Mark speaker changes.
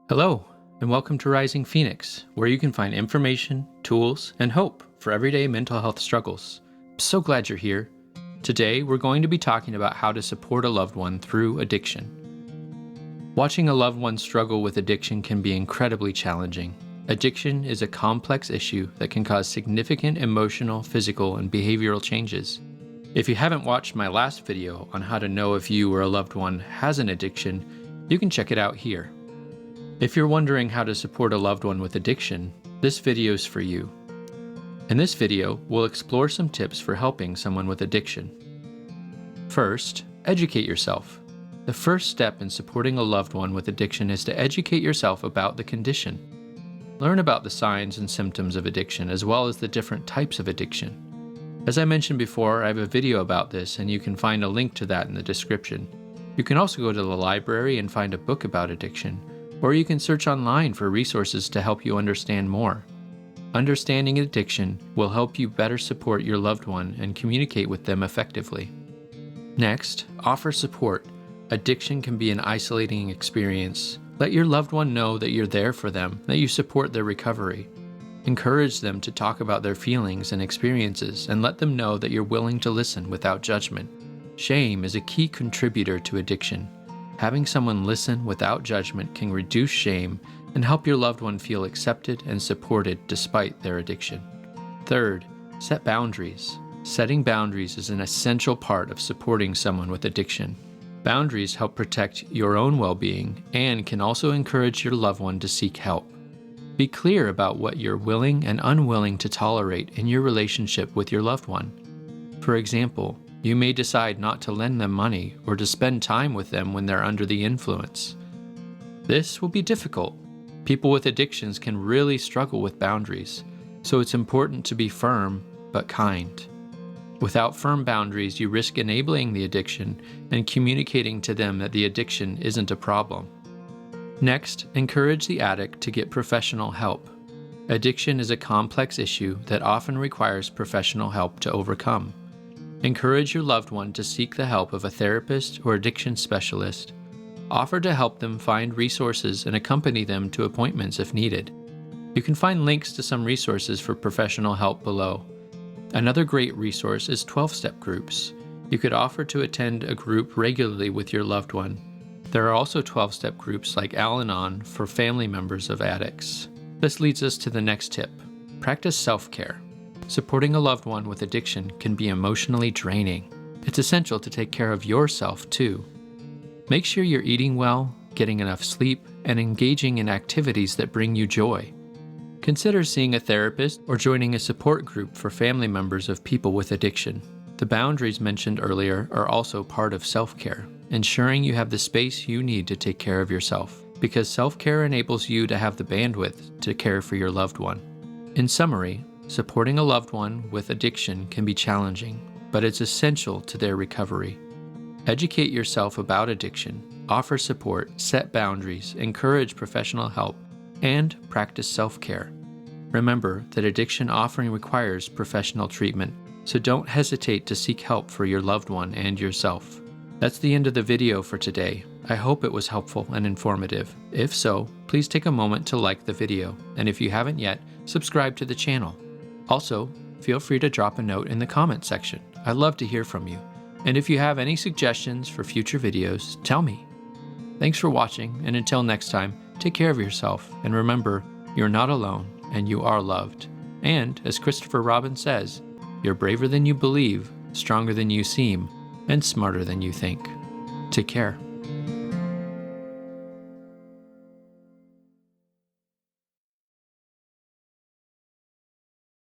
Speaker 1: Hello, and welcome to Rising Phoenix, where you can find information, tools, and hope for everyday mental health struggles. I'm so glad you're here. Today, we're going to be talking about how to support a loved one through addiction. Watching a loved one struggle with addiction can be incredibly challenging. Addiction is a complex issue that can cause significant emotional, physical, and behavioral changes. If you haven't watched my last video on how to know if you or a loved one has an addiction, you can check it out here. If you're wondering how to support a loved one with addiction, this video is for you. In this video, we'll explore some tips for helping someone with addiction. First, educate yourself. The first step in supporting a loved one with addiction is to educate yourself about the condition. Learn about the signs and symptoms of addiction as well as the different types of addiction. As I mentioned before, I have a video about this and you can find a link to that in the description. You can also go to the library and find a book about addiction, or you can search online for resources to help you understand more. Understanding addiction will help you better support your loved one and communicate with them effectively. Next, offer support. Addiction can be an isolating experience. Let your loved one know that you're there for them, that you support their recovery. Encourage them to talk about their feelings and experiences, and let them know that you're willing to listen without judgment. Shame is a key contributor to addiction. Having someone listen without judgment can reduce shame and help your loved one feel accepted and supported despite their addiction. Third, set boundaries. Setting boundaries is an essential part of supporting someone with addiction. Boundaries help protect your own well-being and can also encourage your loved one to seek help. Be clear about what you're willing and unwilling to tolerate in your relationship with your loved one. For example, you may decide not to lend them money or to spend time with them when they're under the influence. This will be difficult. People with addictions can really struggle with boundaries, so it's important to be firm but kind. Without firm boundaries, you risk enabling the addiction and communicating to them that the addiction isn't a problem. Next, encourage the addict to get professional help. Addiction is a complex issue that often requires professional help to overcome. Encourage your loved one to seek the help of a therapist or addiction specialist. Offer to help them find resources and accompany them to appointments if needed. You can find links to some resources for professional help below. Another great resource is 12-step groups. You could offer to attend a group regularly with your loved one. There are also 12-step groups like Al-Anon for family members of addicts. This leads us to the next tip. Practice self-care. Supporting a loved one with addiction can be emotionally draining. It's essential to take care of yourself too. Make sure you're eating well, getting enough sleep, and engaging in activities that bring you joy. Consider seeing a therapist or joining a support group for family members of people with addiction. The boundaries mentioned earlier are also part of self-care, ensuring you have the space you need to take care of yourself, because self-care enables you to have the bandwidth to care for your loved one. In summary, supporting a loved one with addiction can be challenging, but it's essential to their recovery. Educate yourself about addiction, offer support, set boundaries, encourage professional help, and practice self-care. Remember that addiction often requires professional treatment, so don't hesitate to seek help for your loved one and yourself. That's the end of the video for today. I hope it was helpful and informative. If so, please take a moment to like the video, and if you haven't yet, subscribe to the channel. Also, feel free to drop a note in the comment section. I'd love to hear from you. And if you have any suggestions for future videos, tell me. Thanks for watching, and until next time, take care of yourself, and remember, you're not alone, and you are loved. And, as Christopher Robin says, you're braver than you believe, stronger than you seem, and smarter than you think. Take care.